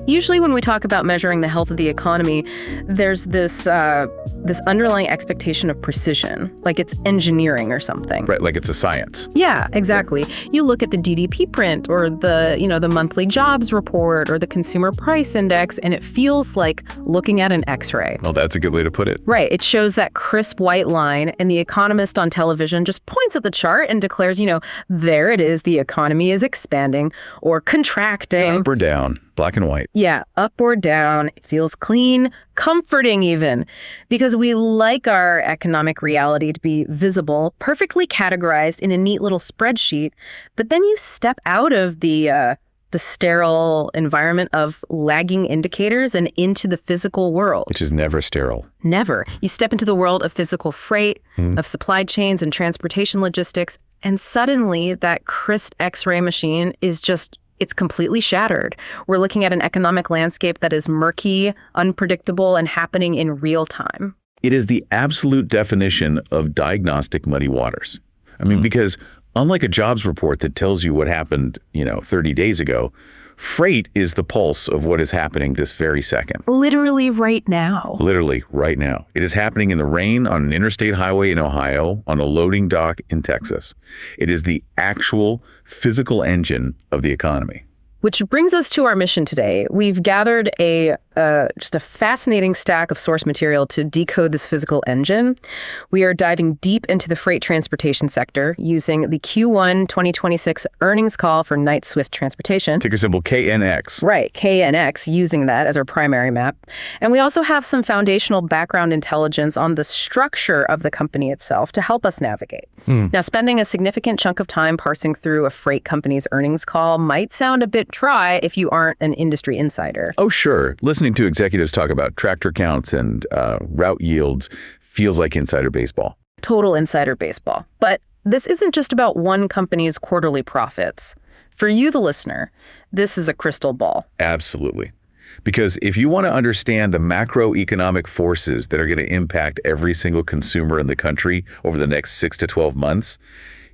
Usually when we talk about measuring the health of the economy, there's this underlying expectation of precision, like it's engineering or something. Right, like it's a science. Yeah, exactly. You look at the GDP print or the monthly jobs report or the consumer price index, and it feels like looking at an X-ray. Well, that's a good way to put it. Right. It shows that crisp white line, and the economist on television just points at the chart and declares, there it is, the economy is expanding or contracting. Up or down, black and white. Yeah, up or down. It feels clean, comforting even, because we like our economic reality to be visible, perfectly categorized in a neat little spreadsheet. But then you step out of the sterile environment of lagging indicators and into the physical world. Which is never sterile. Never. You step into the world of physical freight, of supply chains and transportation logistics, and suddenly that crisp X-ray machine is it's completely shattered. We're looking at an economic landscape that is murky, unpredictable, and happening in real time. It is the absolute definition of diagnostic muddy waters. I mean, because unlike a jobs report that tells you what happened, 30 days ago, freight is the pulse of what is happening this very second. Literally right now. Literally right now. It is happening in the rain on an interstate highway in Ohio, on a loading dock in Texas. It is the actual physical engine of the economy. Which brings us to our mission today. We've gathered just a fascinating stack of source material to decode this physical engine. We are diving deep into the freight transportation sector using the Q1 2026 earnings call for Knight-Swift Transportation. Ticker symbol KNX. Right, KNX, using that as our primary map. And we also have some foundational background intelligence on the structure of the company itself to help us navigate. Now, spending a significant chunk of time parsing through a freight company's earnings call might sound a bit dry if you aren't an industry insider. Oh, sure. Listening to executives talk about tractor counts and route yields feels like insider baseball. Total insider baseball. But this isn't just about one company's quarterly profits. For you, the listener, this is a crystal ball. Absolutely. Because if you want to understand the macroeconomic forces that are going to impact every single consumer in the country over the next 6 to 12 months,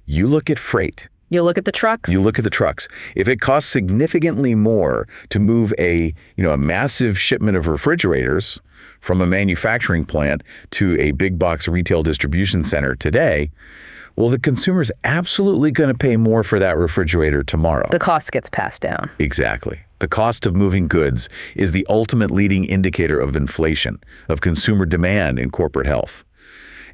you look at freight. You look at the trucks. You look at the trucks. If it costs significantly more to move a massive shipment of refrigerators from a manufacturing plant to a big box retail distribution center today, well, the consumer's absolutely going to pay more for that refrigerator tomorrow. The cost gets passed down. Exactly. The cost of moving goods is the ultimate leading indicator of inflation, of consumer demand in corporate health.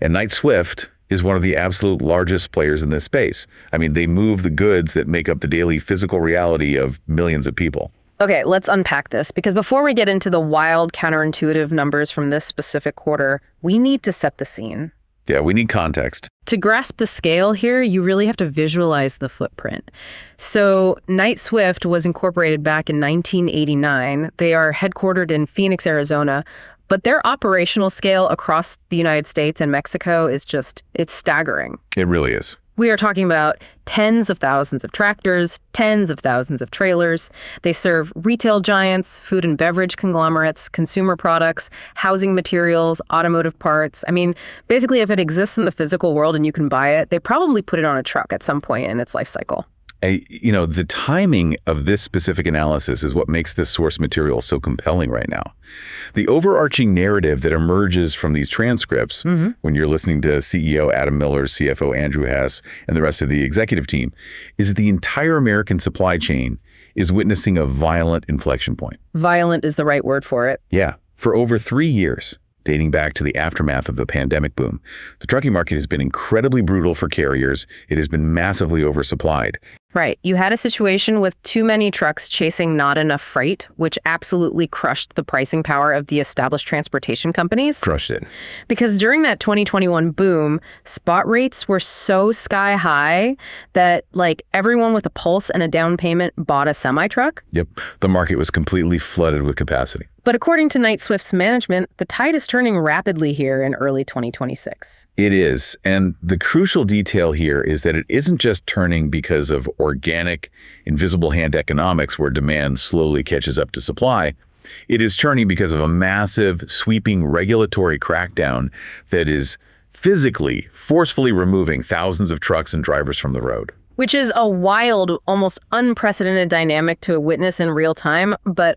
And Knight-Swift is one of the absolute largest players in this space. I mean, they move the goods that make up the daily physical reality of millions of people. Okay, let's unpack this, because before we get into the wild, counterintuitive numbers from this specific quarter, we need to set the scene. Yeah, we need context. To grasp the scale here, you really have to visualize the footprint. So Knight-Swift was incorporated back in 1989. They are headquartered in Phoenix, Arizona, but their operational scale across the United States and Mexico is it's staggering. It really is. We are talking about tens of thousands of tractors, tens of thousands of trailers. They serve retail giants, food and beverage conglomerates, consumer products, housing materials, automotive parts. I mean, basically, if it exists in the physical world and you can buy it, they probably put it on a truck at some point in its life cycle. The timing of this specific analysis is what makes this source material so compelling right now. The overarching narrative that emerges from these transcripts, when you're listening to CEO Adam Miller, CFO Andrew Hess, and the rest of the executive team, is that the entire American supply chain is witnessing a violent inflection point. Violent is the right word for it. Yeah. For over 3 years, dating back to the aftermath of the pandemic boom, the trucking market has been incredibly brutal for carriers. It has been massively oversupplied. Right. You had a situation with too many trucks chasing not enough freight, which absolutely crushed the pricing power of the established transportation companies. Crushed it. Because during that 2021 boom, spot rates were so sky high that everyone with a pulse and a down payment bought a semi-truck. Yep. The market was completely flooded with capacity. But according to Knight-Swift's management, the tide is turning rapidly here in early 2026. It is. And the crucial detail here is that it isn't just turning because of organic, invisible hand economics where demand slowly catches up to supply. It is turning because of a massive, sweeping regulatory crackdown that is physically, forcefully removing thousands of trucks and drivers from the road. Which is a wild, almost unprecedented dynamic to witness in real time. But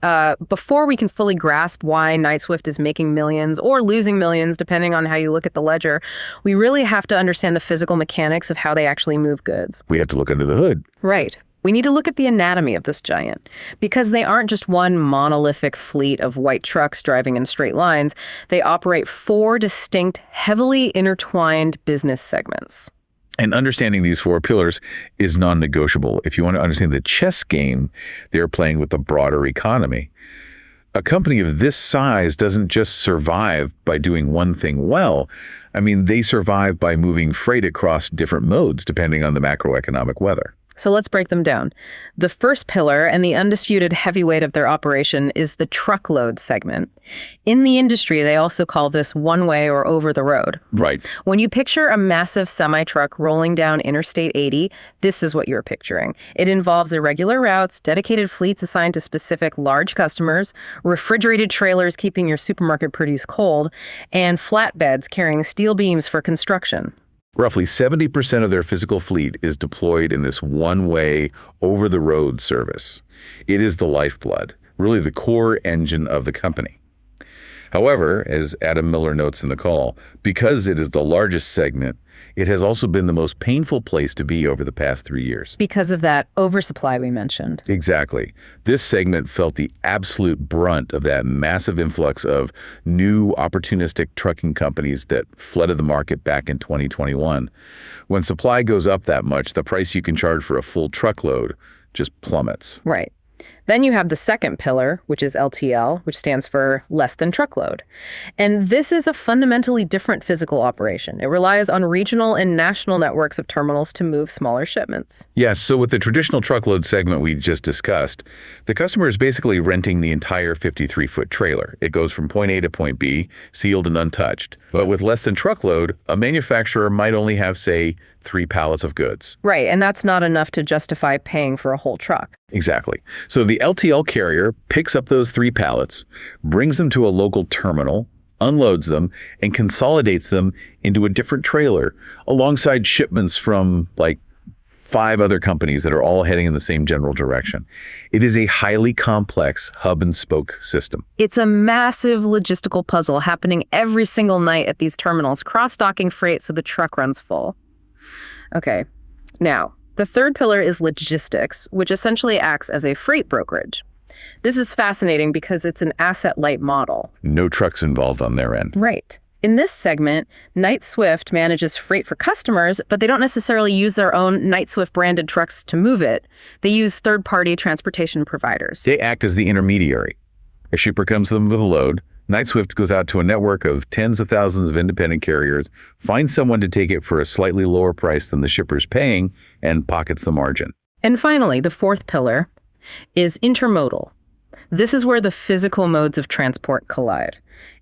before we can fully grasp why Knight-Swift is making millions or losing millions, depending on how you look at the ledger, we really have to understand the physical mechanics of how they actually move goods. We have to look under the hood. Right. We need to look at the anatomy of this giant, because they aren't just one monolithic fleet of white trucks driving in straight lines. They operate 4 distinct, heavily intertwined business segments. And understanding these 4 pillars is non-negotiable if you want to understand the chess game they're playing with the broader economy. A company of this size doesn't just survive by doing one thing well. I mean, they survive by moving freight across different modes depending on the macroeconomic weather. So let's break them down. The first pillar and the undisputed heavyweight of their operation is the truckload segment. In the industry, they also call this one-way or over the road. Right. When you picture a massive semi-truck rolling down Interstate 80, this is what you're picturing. It involves irregular routes, dedicated fleets assigned to specific large customers, refrigerated trailers keeping your supermarket produce cold, and flatbeds carrying steel beams for construction. Roughly 70% of their physical fleet is deployed in this one-way, over-the-road service. It is the lifeblood, really the core engine of the company. However, as Adam Miller notes in the call, because it is the largest segment, it has also been the most painful place to be over the past 3 years. Because of that oversupply we mentioned. Exactly. This segment felt the absolute brunt of that massive influx of new opportunistic trucking companies that flooded the market back in 2021. When supply goes up that much, the price you can charge for a full truckload just plummets. Right. Then you have the second pillar, which is LTL, which stands for less than truckload. And this is a fundamentally different physical operation. It relies on regional and national networks of terminals to move smaller shipments. Yes, so with the traditional truckload segment we just discussed, the customer is basically renting the entire 53-foot trailer. It goes from point A to point B, sealed and untouched. But with less than truckload, a manufacturer might only have, say, 3 pallets of goods. Right, and that's not enough to justify paying for a whole truck. Exactly. So the LTL carrier picks up those 3 pallets, brings them to a local terminal, unloads them, and consolidates them into a different trailer alongside shipments from like 5 other companies that are all heading in the same general direction. It is a highly complex hub and spoke system. It's a massive logistical puzzle happening every single night at these terminals, cross-docking freight so the truck runs full. Okay, now, the third pillar is logistics, which essentially acts as a freight brokerage. This is fascinating because it's an asset-light model. No trucks involved on their end. Right. In this segment, Knight-Swift manages freight for customers, but they don't necessarily use their own Knight-Swift branded trucks to move it. They use third-party transportation providers. They act as the intermediary. A shipper comes to them with a load. Knight-Swift goes out to a network of tens of thousands of independent carriers, finds someone to take it for a slightly lower price than the shipper's paying, and pockets the margin. And finally, the fourth pillar is intermodal. This is where the physical modes of transport collide.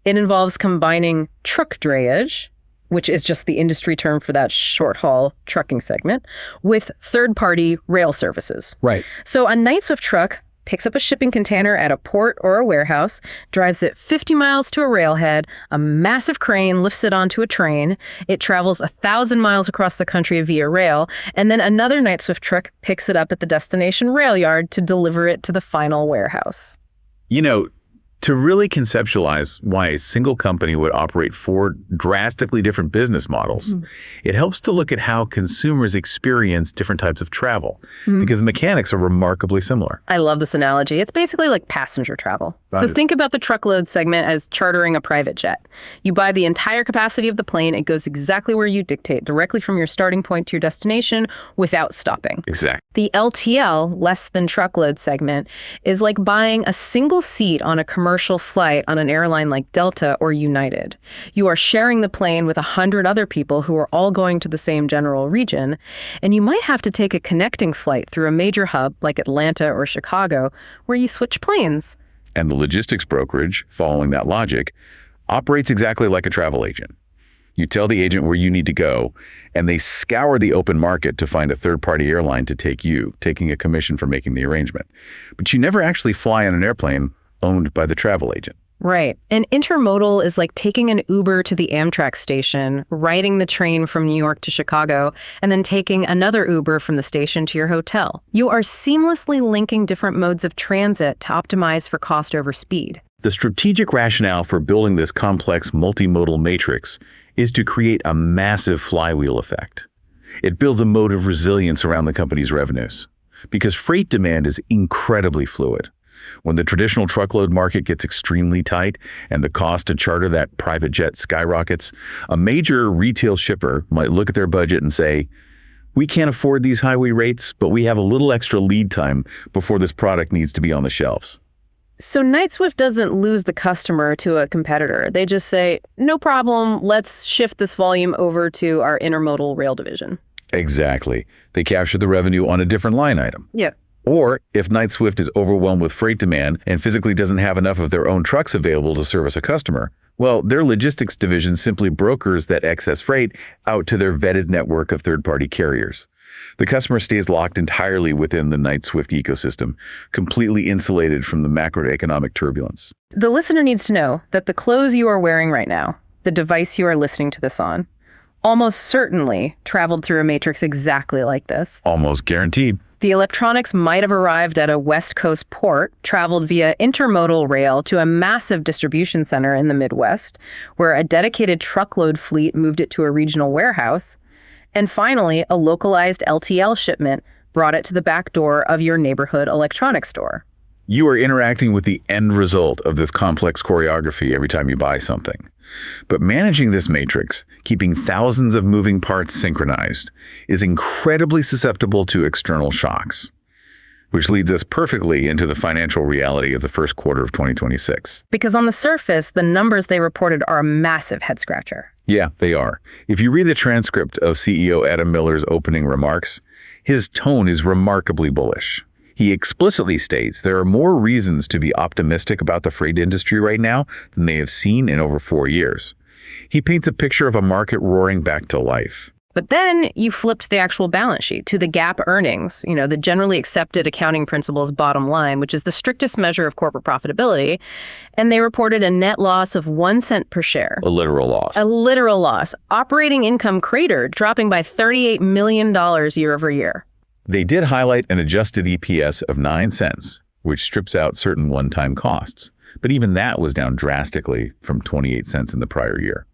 It involves combining truck drayage, which is just the industry term for that short-haul trucking segment, with third-party rail services. Right. So a Knight-Swift truck picks up a shipping container at a port or a warehouse, drives it 50 miles to a railhead, a massive crane lifts it onto a train, it travels 1,000 miles across the country via rail, and then another Knight-Swift truck picks it up at the destination rail yard to deliver it to the final warehouse. You know, to really conceptualize why a single company would operate 4 drastically different business models, it helps to look at how consumers experience different types of travel, because the mechanics are remarkably similar. I love this analogy. It's basically like passenger travel. So think about the truckload segment as chartering a private jet. You buy the entire capacity of the plane. It goes exactly where you dictate, directly from your starting point to your destination without stopping. Exactly. The LTL, less than truckload segment, is like buying a single seat on a commercial flight on an airline like Delta or United. You are sharing the plane with 100 other people who are all going to the same general region, and you might have to take a connecting flight through a major hub like Atlanta or Chicago where you switch planes. And the logistics brokerage, following that logic, operates exactly like a travel agent. You tell the agent where you need to go, and they scour the open market to find a third-party airline to take you, taking a commission for making the arrangement. But you never actually fly on an airplane owned by the travel agent. Right. And intermodal is like taking an Uber to the Amtrak station, riding the train from New York to Chicago, and then taking another Uber from the station to your hotel. You are seamlessly linking different modes of transit to optimize for cost over speed. The strategic rationale for building this complex multimodal matrix is to create a massive flywheel effect. It builds a mode of resilience around the company's revenues, because freight demand is incredibly fluid. When the traditional truckload market gets extremely tight and the cost to charter that private jet skyrockets, a major retail shipper might look at their budget and say, "We can't afford these highway rates, but we have a little extra lead time before this product needs to be on the shelves." So Knight-Swift doesn't lose the customer to a competitor. They just say, "No problem, let's shift this volume over to our intermodal rail division." Exactly. They capture the revenue on a different line item. Yeah. Or if Knight-Swift is overwhelmed with freight demand and physically doesn't have enough of their own trucks available to service a customer, well, their logistics division simply brokers that excess freight out to their vetted network of third-party carriers. The customer stays locked entirely within the Knight-Swift ecosystem, completely insulated from the macroeconomic turbulence. The listener needs to know that the clothes you are wearing right now, the device you are listening to this on, almost certainly traveled through a matrix exactly like this. Almost guaranteed. The electronics might have arrived at a West Coast port, traveled via intermodal rail to a massive distribution center in the Midwest, where a dedicated truckload fleet moved it to a regional warehouse, and finally, a localized LTL shipment brought it to the back door of your neighborhood electronics store. You are interacting with the end result of this complex choreography every time you buy something. But managing this matrix, keeping thousands of moving parts synchronized, is incredibly susceptible to external shocks, which leads us perfectly into the financial reality of the first quarter of 2026. Because on the surface, the numbers they reported are a massive head-scratcher. Yeah, they are. If you read the transcript of CEO Adam Miller's opening remarks, his tone is remarkably bullish. He explicitly states there are more reasons to be optimistic about the freight industry right now than they have seen in over 4 years. He paints a picture of a market roaring back to life. But then you flipped the actual balance sheet to the GAAP earnings, the generally accepted accounting principles bottom line, which is the strictest measure of corporate profitability. And they reported a net loss of 1 cent per share. A literal loss. A literal loss. Operating income cratered, dropping by $38 million year over year. They did highlight an adjusted EPS of 9 cents, which strips out certain one-time costs. But even that was down drastically from 28 cents in the prior year.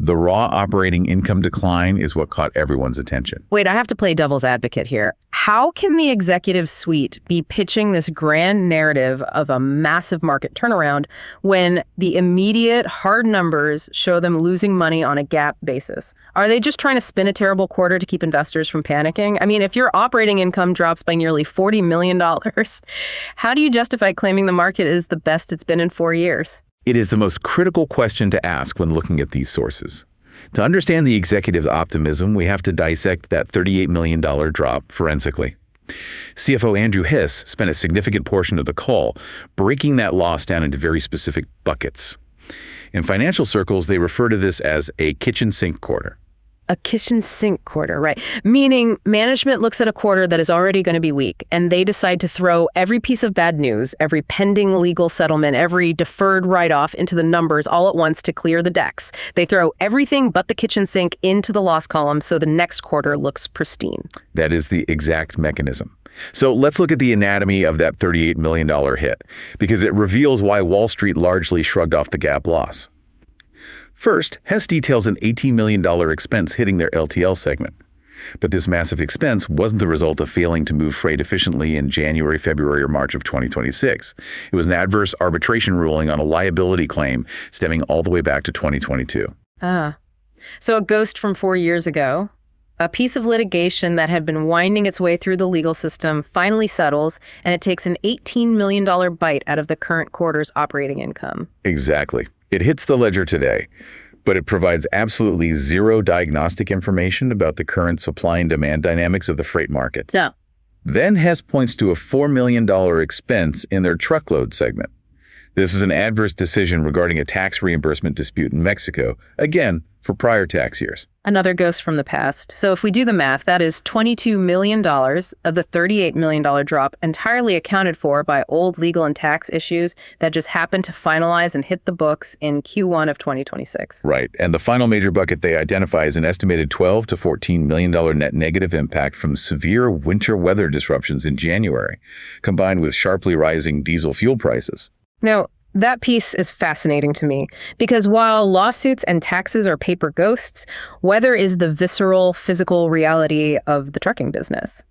The raw operating income decline is what caught everyone's attention. Wait, I have to play devil's advocate here. How can the executive suite be pitching this grand narrative of a massive market turnaround when the immediate hard numbers show them losing money on a GAAP basis? Are they just trying to spin a terrible quarter to keep investors from panicking? I mean, if your operating income drops by nearly $40 million, how do you justify claiming the market is the best it's been in 4 years? It is the most critical question to ask when looking at these sources. To understand the executive's optimism, we have to dissect that $38 million drop forensically. CFO Andrew Hiss spent a significant portion of the call breaking that loss down into very specific buckets. In financial circles, they refer to this as a kitchen sink quarter. A kitchen sink quarter, right? Meaning management looks at a quarter that is already going to be weak, and they decide to throw every piece of bad news, every pending legal settlement, every deferred write-off into the numbers all at once to clear the decks. They throw everything but the kitchen sink into the loss column so the next quarter looks pristine. That is the exact mechanism. So let's look at the anatomy of that $38 million hit, because it reveals why Wall Street largely shrugged off the GAAP loss. First, Hess details an $18 million expense hitting their LTL segment. But this massive expense wasn't the result of failing to move freight efficiently in January, February, or March of 2026. It was an adverse arbitration ruling on a liability claim stemming all the way back to 2022. So a ghost from 4 years ago, a piece of litigation that had been winding its way through the legal system finally settles, and it takes an $18 million bite out of the current quarter's operating income. Exactly. It hits the ledger today, but it provides absolutely zero diagnostic information about the current supply and demand dynamics of the freight market. No. Then Hess points to a $4 million expense in their truckload segment. This is an adverse decision regarding a tax reimbursement dispute in Mexico, again, for prior tax years. Another ghost from the past. So if we do the math, that is $22 million of the $38 million drop entirely accounted for by old legal and tax issues that just happened to finalize and hit the books in Q1 of 2026. Right. And the final major bucket they identify is an estimated $12 to $14 million net negative impact from severe winter weather disruptions in January, combined with sharply rising diesel fuel prices. Now, that piece is fascinating to me because while lawsuits and taxes are paper ghosts, weather is the visceral, physical reality of the trucking business.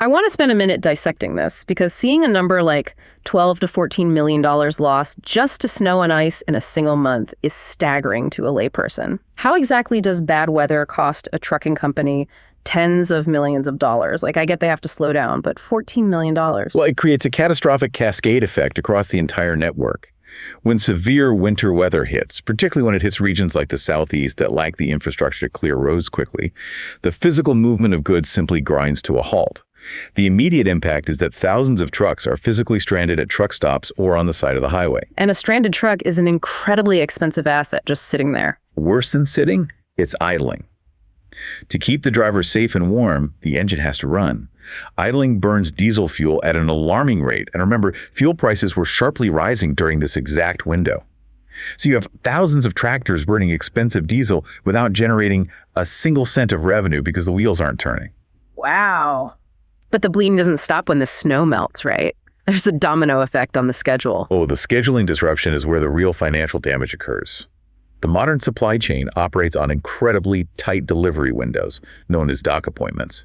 I want to spend a minute dissecting this because seeing a number like $12 to $14 million lost just to snow and ice in a single month is staggering to a layperson. How exactly does bad weather cost a trucking company tens of millions of dollars? Like, I get they have to slow down, but $14 million. Well, it creates a catastrophic cascade effect across the entire network. When severe winter weather hits, particularly when it hits regions like the Southeast that lack the infrastructure to clear roads quickly, the physical movement of goods simply grinds to a halt. The immediate impact is that thousands of trucks are physically stranded at truck stops or on the side of the highway. And a stranded truck is an incredibly expensive asset just sitting there. Worse than sitting, it's idling. To keep the driver safe and warm, the engine has to run. Idling burns diesel fuel at an alarming rate. And remember, fuel prices were sharply rising during this exact window. So you have thousands of tractors burning expensive diesel without generating a single cent of revenue because the wheels aren't turning. Wow. But the bleeding doesn't stop when the snow melts, right? There's a domino effect on the schedule. Oh, the scheduling disruption is where the real financial damage occurs. The modern supply chain operates on incredibly tight delivery windows, known as dock appointments.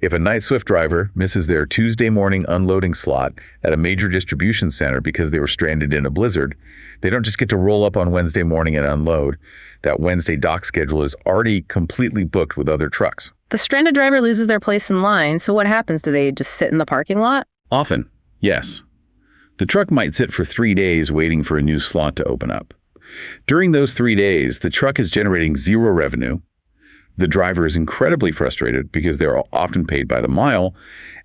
If a night Swift driver misses their Tuesday morning unloading slot at a major distribution center because they were stranded in a blizzard, they don't just get to roll up on Wednesday morning and unload. That Wednesday dock schedule is already completely booked with other trucks. The stranded driver loses their place in line, so what happens? Do they just sit in the parking lot? Often, yes. The truck might sit for 3 days waiting for a new slot to open up. During those 3 days, the truck is generating zero revenue. The driver is incredibly frustrated because they're often paid by the mile,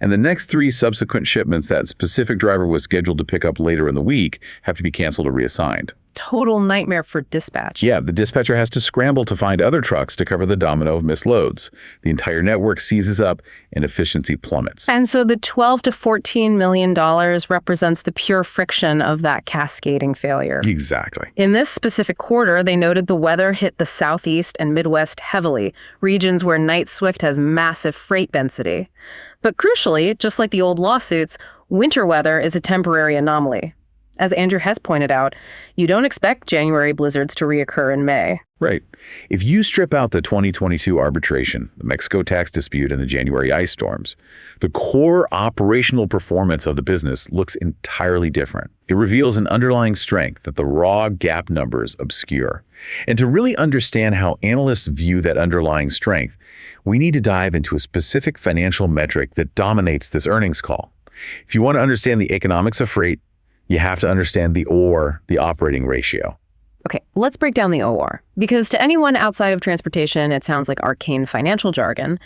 and the next 3 subsequent shipments that specific driver was scheduled to pick up later in the week have to be canceled or reassigned. Total nightmare for dispatch. Yeah, the dispatcher has to scramble to find other trucks to cover the domino of missed loads. The entire network seizes up and efficiency plummets. And so the $12 to $14 million represents the pure friction of that cascading failure. Exactly. In this specific quarter, they noted the weather hit the Southeast and Midwest heavily, regions where Night Swift has massive freight density. But crucially, just like the old lawsuits, winter weather is a temporary anomaly. As Andrew Hess pointed out, you don't expect January blizzards to reoccur in May. Right. If you strip out the 2022 arbitration, the Mexico tax dispute, and the January ice storms, the core operational performance of the business looks entirely different. It reveals an underlying strength that the raw GAAP numbers obscure. And to really understand how analysts view that underlying strength, we need to dive into a specific financial metric that dominates this earnings call. If you want to understand the economics of freight, you have to understand the OR, the operating ratio. Okay, let's break down the OR, because to anyone outside of transportation, it sounds like arcane financial jargon,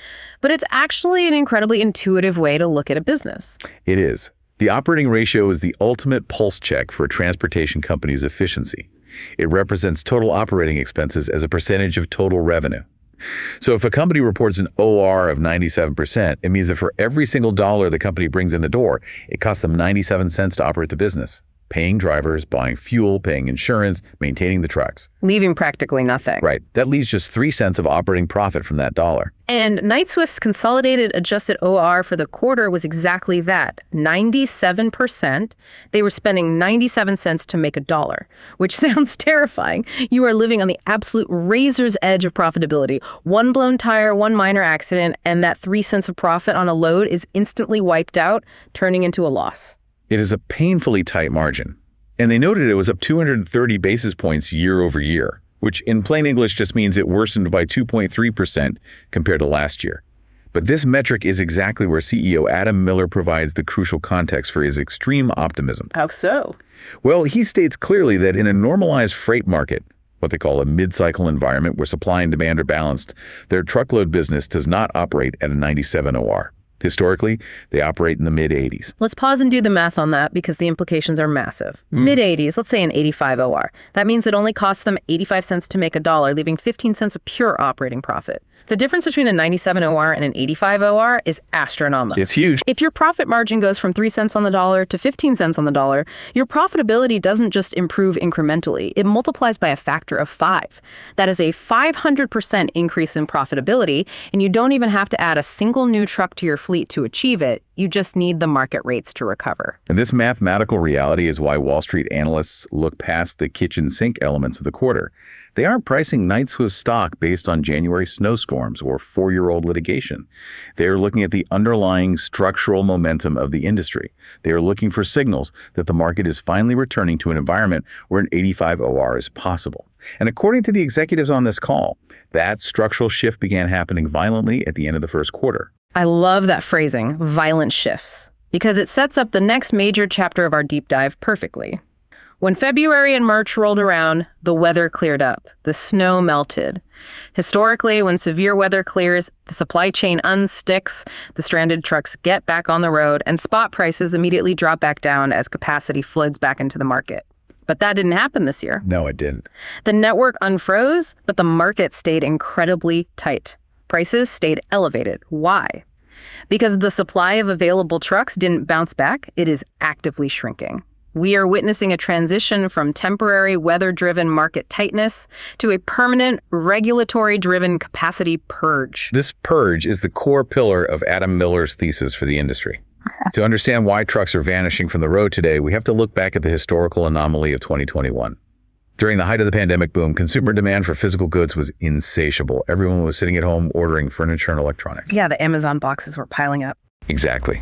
but it's actually an incredibly intuitive way to look at a business. It is. The operating ratio is the ultimate pulse check for a transportation company's efficiency. It represents total operating expenses as a percentage of total revenue. So if a company reports an OR of 97%, it means that for every single dollar the company brings in the door, it costs them 97 cents to operate the business. Paying drivers, buying fuel, paying insurance, maintaining the trucks. Leaving practically nothing. Right. That leaves just 3 cents of operating profit from that dollar. And Night Swift's consolidated adjusted OR for the quarter was exactly that, 97%. They were spending 97 cents to make a dollar, which sounds terrifying. You are living on the absolute razor's edge of profitability. One blown tire, one minor accident, and that 3 cents of profit on a load is instantly wiped out, turning into a loss. It is a painfully tight margin. And they noted it was up 230 basis points year over year, which in plain English just means it worsened by 2.3% compared to last year. But this metric is exactly where CEO Adam Miller provides the crucial context for his extreme optimism. How so? Well, he states clearly that in a normalized freight market, what they call a mid-cycle environment where supply and demand are balanced, their truckload business does not operate at a 97 OR. Historically, they operate in the mid-80s. Let's pause and do the math on that because the implications are massive. Mid-80s, let's say an 85 OR. That means it only costs them 85 cents to make a dollar, leaving 15 cents of pure operating profit. The difference between a 97 OR and an 85 OR is astronomical. It's huge. If your profit margin goes from 3 cents on the dollar to 15 cents on the dollar, your profitability doesn't just improve incrementally, it multiplies by a factor of 5. That is a 500% increase in profitability, and you don't even have to add a single new truck to your fleet to achieve it. You just need the market rates to recover. And this mathematical reality is why Wall Street analysts look past the kitchen sink elements of the quarter. They aren't pricing Knight-Swift stock based on January snowstorms or 4-year-old litigation. They are looking at the underlying structural momentum of the industry. They are looking for signals that the market is finally returning to an environment where an 85 OR is possible. And according to the executives on this call, that structural shift began happening violently at the end of the first quarter. I love that phrasing, violent shifts, because it sets up the next major chapter of our deep dive perfectly. When February and March rolled around, the weather cleared up. The snow melted. Historically, when severe weather clears, the supply chain unsticks, the stranded trucks get back on the road, and spot prices immediately drop back down as capacity floods back into the market. But that didn't happen this year. No, it didn't. The network unfroze, but the market stayed incredibly tight. Prices stayed elevated. Why? Because the supply of available trucks didn't bounce back, it is actively shrinking. We are witnessing a transition from temporary weather-driven market tightness to a permanent regulatory-driven capacity purge. This purge is the core pillar of Adam Miller's thesis for the industry. To understand why trucks are vanishing from the road today, we have to look back at the historical anomaly of 2021. During the height of the pandemic boom, consumer demand for physical goods was insatiable. Everyone was sitting at home ordering furniture and electronics. Yeah, the Amazon boxes were piling up. Exactly.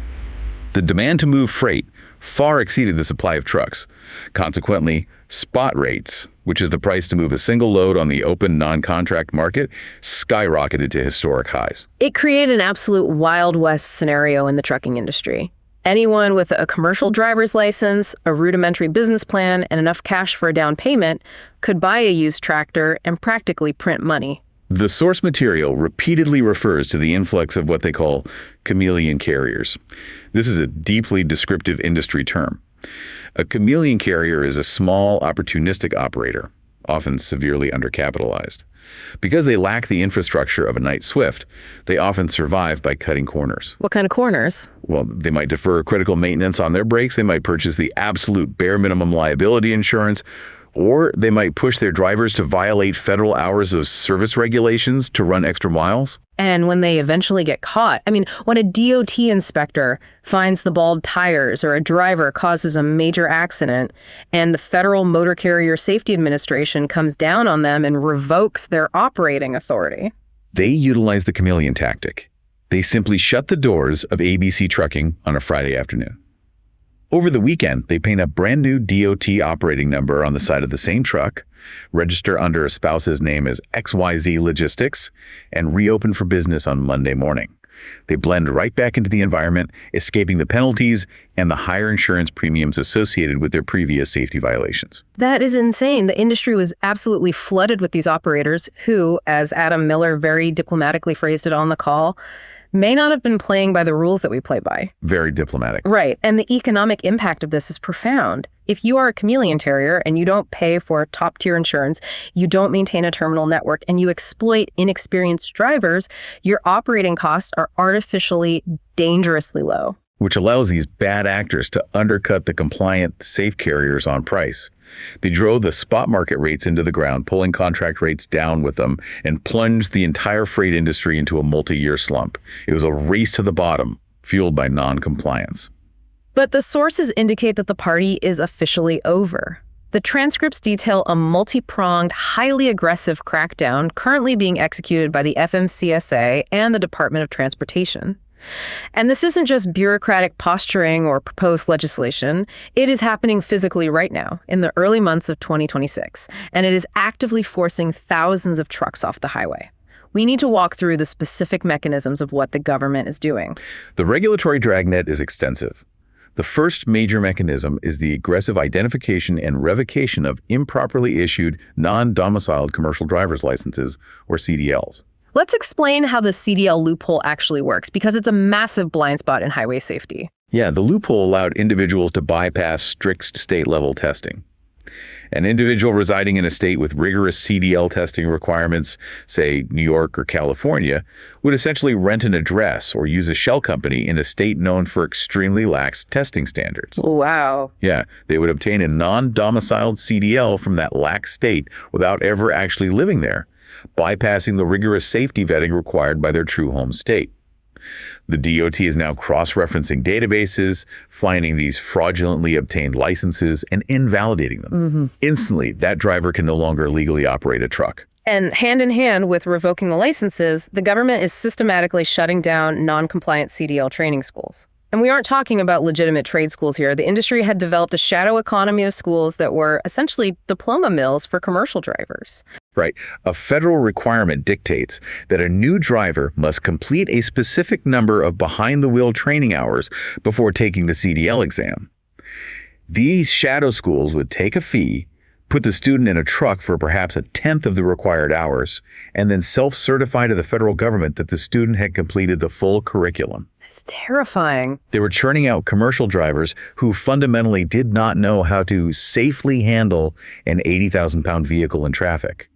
The demand to move freight far exceeded the supply of trucks. Consequently, spot rates, which is the price to move a single load on the open non-contract market, skyrocketed to historic highs. It created an absolute Wild West scenario in the trucking industry. Anyone with a commercial driver's license, a rudimentary business plan, and enough cash for a down payment could buy a used tractor and practically print money. The source material repeatedly refers to the influx of what they call chameleon carriers. This is a deeply descriptive industry term. A chameleon carrier is a small, opportunistic operator, often severely undercapitalized. Because they lack the infrastructure of a Knight-Swift, they often survive by cutting corners. What kind of corners? Well, they might defer critical maintenance on their brakes, they might purchase the absolute bare minimum liability insurance, or they might push their drivers to violate federal hours of service regulations to run extra miles. And when they eventually get caught, when a DOT inspector finds the bald tires or a driver causes a major accident and the Federal Motor Carrier Safety Administration comes down on them and revokes their operating authority. They utilize the chameleon tactic. They simply shut the doors of ABC Trucking on a Friday afternoon. Over the weekend, they paint a brand new DOT operating number on the side of the same truck, register under a spouse's name as XYZ Logistics, and reopen for business on Monday morning. They blend right back into the environment, escaping the penalties and the higher insurance premiums associated with their previous safety violations. That is insane. The industry was absolutely flooded with these operators who, as Adam Miller very diplomatically phrased it on the call, may not have been playing by the rules that we play by. Very diplomatic. Right. And the economic impact of this is profound. If you are a chameleon carrier and you don't pay for top-tier insurance, you don't maintain a terminal network, and you exploit inexperienced drivers, your operating costs are artificially dangerously low. Which allows these bad actors to undercut the compliant, safe carriers on price. They drove the spot market rates into the ground, pulling contract rates down with them, and plunged the entire freight industry into a multi-year slump. It was a race to the bottom, fueled by non-compliance. But the sources indicate that the party is officially over. The transcripts detail a multi-pronged, highly aggressive crackdown currently being executed by the FMCSA and the Department of Transportation. And this isn't just bureaucratic posturing or proposed legislation. It is happening physically right now in the early months of 2026, and it is actively forcing thousands of trucks off the highway. We need to walk through the specific mechanisms of what the government is doing. The regulatory dragnet is extensive. The first major mechanism is the aggressive identification and revocation of improperly issued non-domiciled commercial driver's licenses, or CDLs. Let's explain how the CDL loophole actually works, because it's a massive blind spot in highway safety. Yeah, the loophole allowed individuals to bypass strict state-level testing. An individual residing in a state with rigorous CDL testing requirements, say New York or California, would essentially rent an address or use a shell company in a state known for extremely lax testing standards. Wow. Yeah, they would obtain a non-domiciled CDL from that lax state without ever actually living there, bypassing the rigorous safety vetting required by their true home state. The DOT is now cross-referencing databases, finding these fraudulently obtained licenses, and invalidating them. Instantly, that driver can no longer legally operate a truck. And hand in hand with revoking the licenses, the government is systematically shutting down non-compliant CDL training schools. And we aren't talking about legitimate trade schools here. The industry had developed a shadow economy of schools that were essentially diploma mills for commercial drivers. Right. A federal requirement dictates that a new driver must complete a specific number of behind-the-wheel training hours before taking the CDL exam. These shadow schools would take a fee, put the student in a truck for perhaps a tenth of the required hours, and then self-certify to the federal government that the student had completed the full curriculum. It's terrifying. They were churning out commercial drivers who fundamentally did not know how to safely handle an 80,000-pound vehicle in traffic.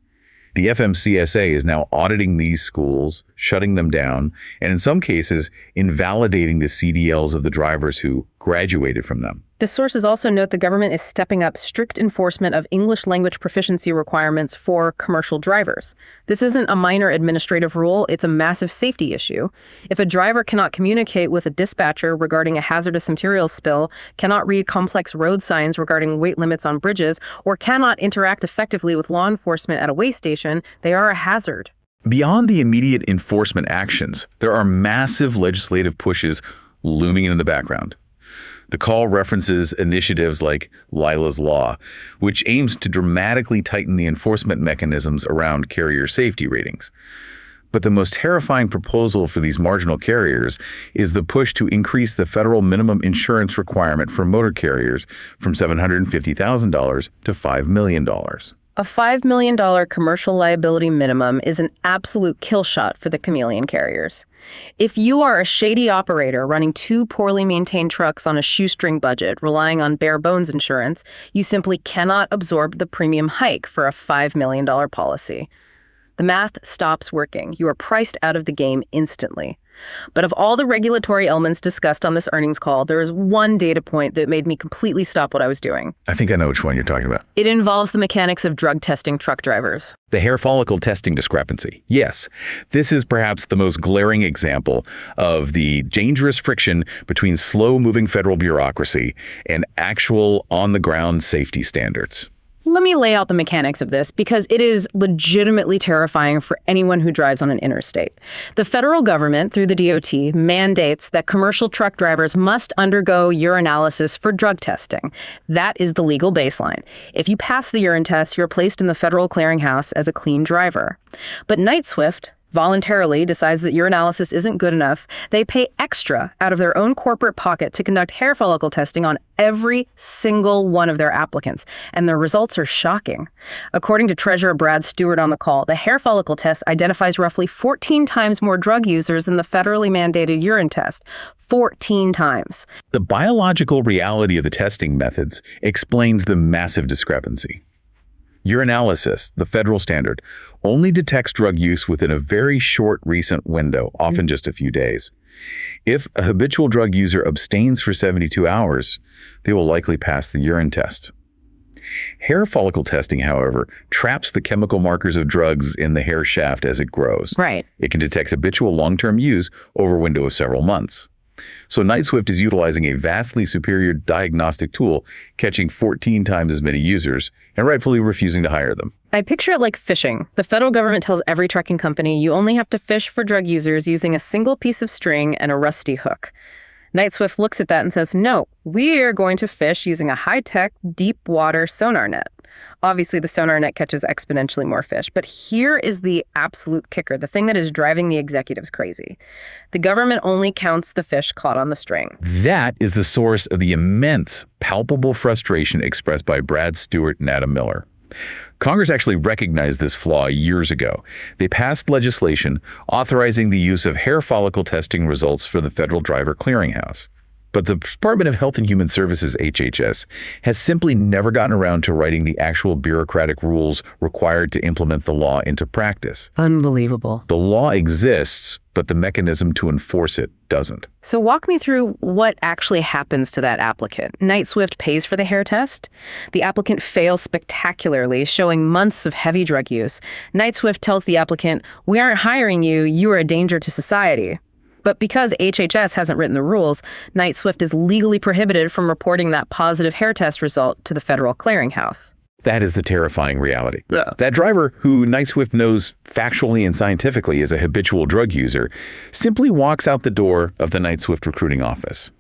The FMCSA is now auditing these schools, shutting them down, and in some cases, invalidating the CDLs of the drivers who graduated from them. The sources also note the government is stepping up strict enforcement of English language proficiency requirements for commercial drivers. This isn't a minor administrative rule, it's a massive safety issue. If a driver cannot communicate with a dispatcher regarding a hazardous materials spill, cannot read complex road signs regarding weight limits on bridges, or cannot interact effectively with law enforcement at a weigh station, they are a hazard. Beyond the immediate enforcement actions, there are massive legislative pushes looming in the background. The call references initiatives like Lila's Law, which aims to dramatically tighten the enforcement mechanisms around carrier safety ratings. But the most terrifying proposal for these marginal carriers is the push to increase the federal minimum insurance requirement for motor carriers from $750,000 to $5 million. A $5 million commercial liability minimum is an absolute kill shot for the chameleon carriers. If you are a shady operator running two poorly maintained trucks on a shoestring budget, relying on bare bones insurance, you simply cannot absorb the premium hike for a $5 million policy. The math stops working. You are priced out of the game instantly. But of all the regulatory elements discussed on this earnings call, there is one data point that made me completely stop what I was doing. I think I know which one you're talking about. It involves the mechanics of drug testing truck drivers. The hair follicle testing discrepancy. Yes, this is perhaps the most glaring example of the dangerous friction between slow-moving federal bureaucracy and actual on-the-ground safety standards. Let me lay out the mechanics of this, because it is legitimately terrifying for anyone who drives on an interstate. The federal government, through the DOT, mandates that commercial truck drivers must undergo urinalysis for drug testing. That is the legal baseline. If you pass the urine test, you're placed in the federal clearinghouse as a clean driver. But Knight-Swift voluntarily decides that urinalysis isn't good enough. They pay extra out of their own corporate pocket to conduct hair follicle testing on every single one of their applicants, and the results are shocking. According to Treasurer Brad Stewart on the call, the hair follicle test identifies roughly 14 times more drug users than the federally mandated urine test. 14 times. The biological reality of the testing methods explains the massive discrepancy. Urinalysis, the federal standard, only detects drug use within a very short recent window, often just a few days. If a habitual drug user abstains for 72 hours, they will likely pass the urine test. Hair follicle testing, however, traps the chemical markers of drugs in the hair shaft as it grows. Right. It can detect habitual long-term use over a window of several months. So Knight-Swift is utilizing a vastly superior diagnostic tool, catching 14 times as many users, and rightfully refusing to hire them. I picture it like fishing. The federal government tells every trucking company you only have to fish for drug users using a single piece of string and a rusty hook. Knight-Swift looks at that and says, no, we are going to fish using a high-tech, deep-water sonar net. Obviously, the sonar net catches exponentially more fish, but here is the absolute kicker, the thing that is driving the executives crazy. The government only counts the fish caught on the string. That is the source of the immense, palpable frustration expressed by Brad Stewart and Adam Miller. Congress actually recognized this flaw years ago. They passed legislation authorizing the use of hair follicle testing results for the Federal Driver Clearinghouse. But the Department of Health and Human Services, HHS, has simply never gotten around to writing the actual bureaucratic rules required to implement the law into practice. Unbelievable. The law exists, but the mechanism to enforce it doesn't. So walk me through what actually happens to that applicant. Knight-Swift pays for the hair test. The applicant fails spectacularly, showing months of heavy drug use. Knight-Swift tells the applicant, "We aren't hiring you, you are a danger to society." But because HHS hasn't written the rules, Knight-Swift is legally prohibited from reporting that positive hair test result to the Federal Clearinghouse. That is the terrifying reality. Yeah. That driver, who Knight-Swift knows factually and scientifically is a habitual drug user, simply walks out the door of the Knight-Swift recruiting office.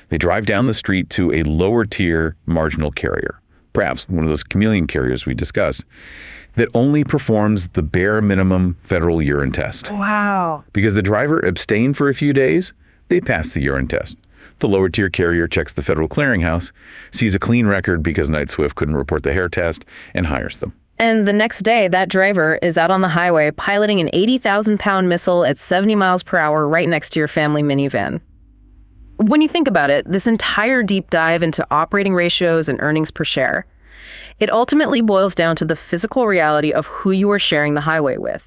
They drive down the street to a lower-tier marginal carrier, perhaps one of those chameleon carriers we discussed, that only performs the bare minimum federal urine test. Wow. Because the driver abstained for a few days, they pass the urine test. The lower-tier carrier checks the Federal Clearinghouse, sees a clean record because Knight-Swift couldn't report the hair test, and hires them. And the next day, that driver is out on the highway piloting an 80,000-pound missile at 70 miles per hour right next to your family minivan. When you think about it, this entire deep dive into operating ratios and earnings per share, it ultimately boils down to the physical reality of who you are sharing the highway with.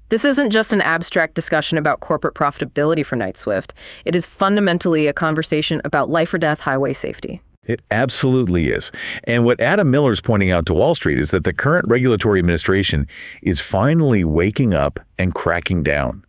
This isn't just an abstract discussion about corporate profitability for Knight-Swift. It is fundamentally a conversation about life or death highway safety. It absolutely is. And what Adam Miller's pointing out to Wall Street is that the current regulatory administration is finally waking up and cracking down.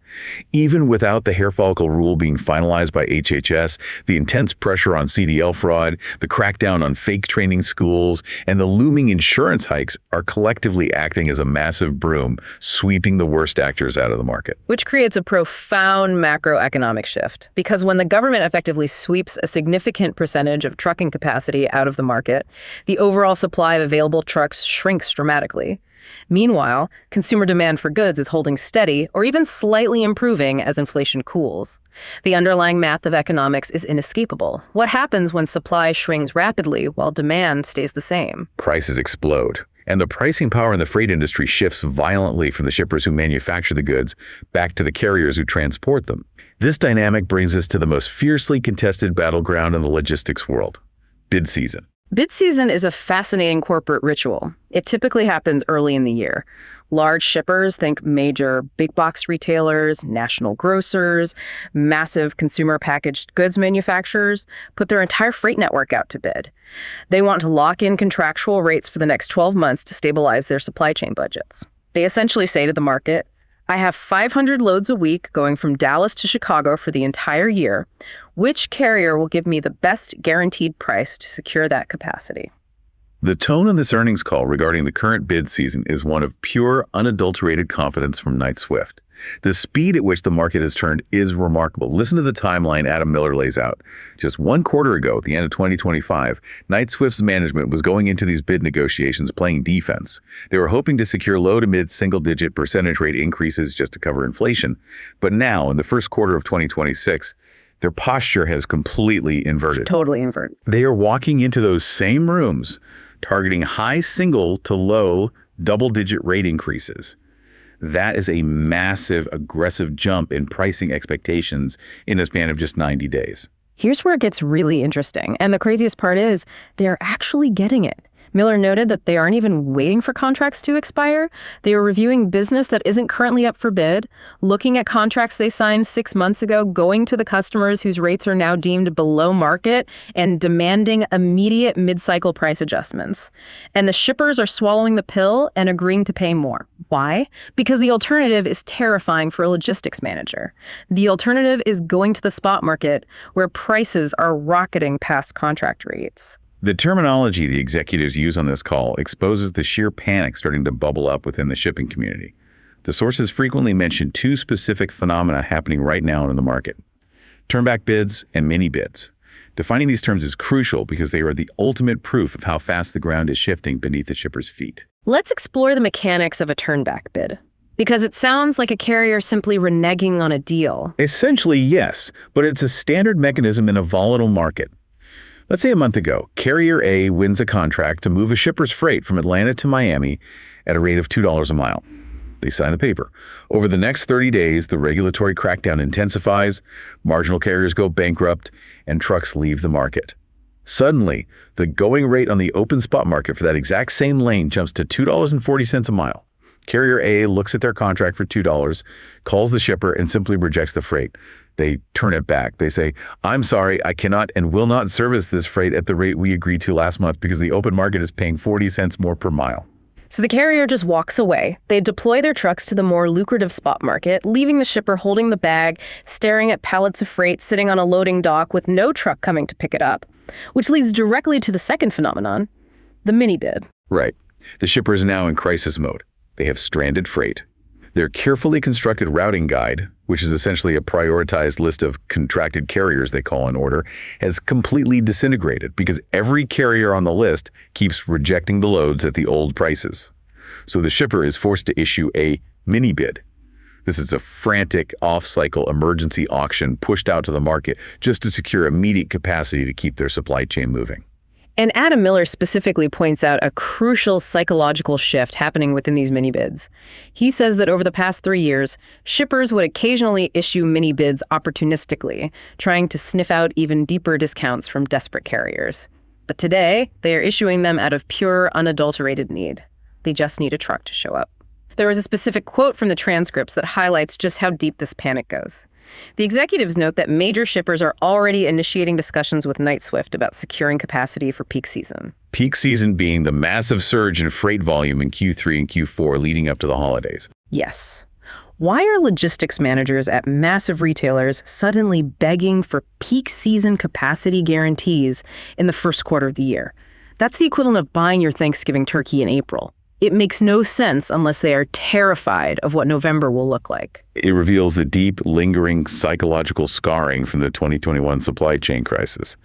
Even without the hair follicle rule being finalized by HHS, the intense pressure on CDL fraud, the crackdown on fake training schools, and the looming insurance hikes are collectively acting as a massive broom, sweeping the worst actors out of the market. Which creates a profound macroeconomic shift. Because when the government effectively sweeps a significant percentage of trucking capacity out of the market, the overall supply of available trucks shrinks dramatically. Meanwhile, consumer demand for goods is holding steady or even slightly improving as inflation cools. The underlying math of economics is inescapable. What happens when supply shrinks rapidly while demand stays the same? Prices explode, and the pricing power in the freight industry shifts violently from the shippers who manufacture the goods back to the carriers who transport them. This dynamic brings us to the most fiercely contested battleground in the logistics world: bid season. Bid season is a fascinating corporate ritual. It typically happens early in the year. Large shippers, think major big box retailers, national grocers, massive consumer packaged goods manufacturers, put their entire freight network out to bid. They want to lock in contractual rates for the next 12 months to stabilize their supply chain budgets. They essentially say to the market, "I have 500 loads a week going from Dallas to Chicago for the entire year. Which carrier will give me the best guaranteed price to secure that capacity?" The tone in this earnings call regarding the current bid season is one of pure, unadulterated confidence from Knight-Swift. The speed at which the market has turned is remarkable. Listen to the timeline Adam Miller lays out. Just 1 quarter ago, at the end of 2025, Knight-Swift's management was going into these bid negotiations playing defense. They were hoping to secure low to mid single-digit percentage rate increases just to cover inflation. But now, in the first quarter of 2026, their posture has completely inverted. Totally inverted. They are walking into those same rooms, targeting high single to low double-digit rate increases. That is a massive, aggressive jump in pricing expectations in a span of just 90 days. Here's where it gets really interesting. And the craziest part is they're actually getting it. Miller noted that they aren't even waiting for contracts to expire. They are reviewing business that isn't currently up for bid, looking at contracts they signed 6 months ago, going to the customers whose rates are now deemed below market, and demanding immediate mid-cycle price adjustments. And the shippers are swallowing the pill and agreeing to pay more. Why? Because the alternative is terrifying for a logistics manager. The alternative is going to the spot market, where prices are rocketing past contract rates. The terminology the executives use on this call exposes the sheer panic starting to bubble up within the shipping community. The sources frequently mention 2 specific phenomena happening right now in the market: turnback bids and mini bids. Defining these terms is crucial because they are the ultimate proof of how fast the ground is shifting beneath the shipper's feet. Let's explore the mechanics of a turnback bid, because it sounds like a carrier simply reneging on a deal. Essentially, yes, but it's a standard mechanism in a volatile market. Let's say a month ago, Carrier A wins a contract to move a shipper's freight from Atlanta to Miami at a rate of $2 a mile. They sign the paper. Over the next 30 days, the regulatory crackdown intensifies, marginal carriers go bankrupt, and trucks leave the market. Suddenly, the going rate on the open spot market for that exact same lane jumps to $2.40 a mile. Carrier A looks at their contract for $2, calls the shipper, and simply rejects the freight. They turn it back. They say, "I'm sorry, I cannot and will not service this freight at the rate we agreed to last month because the open market is paying 40 cents more per mile." So the carrier just walks away. They deploy their trucks to the more lucrative spot market, leaving the shipper holding the bag, staring at pallets of freight sitting on a loading dock with no truck coming to pick it up, which leads directly to the second phenomenon, the mini bid. Right. The shipper is now in crisis mode. They have stranded freight. Their carefully constructed routing guide, which is essentially a prioritized list of contracted carriers they call in order, has completely disintegrated because every carrier on the list keeps rejecting the loads at the old prices. So the shipper is forced to issue a mini bid. This is a frantic off-cycle emergency auction pushed out to the market just to secure immediate capacity to keep their supply chain moving. And Adam Miller specifically points out a crucial psychological shift happening within these mini bids. He says that over the past 3 years, shippers would occasionally issue mini bids opportunistically, trying to sniff out even deeper discounts from desperate carriers. But today, they are issuing them out of pure, unadulterated need. They just need a truck to show up. There is a specific quote from the transcripts that highlights just how deep this panic goes. The executives note that major shippers are already initiating discussions with Knight-Swift about securing capacity for peak season. Peak season being the massive surge in freight volume in Q3 and Q4 leading up to the holidays. Yes. Why are logistics managers at massive retailers suddenly begging for peak season capacity guarantees in the first quarter of the year? That's the equivalent of buying your Thanksgiving turkey in April. It makes no sense unless they are terrified of what November will look like. It reveals the deep, lingering psychological scarring from the 2021 supply chain crisis.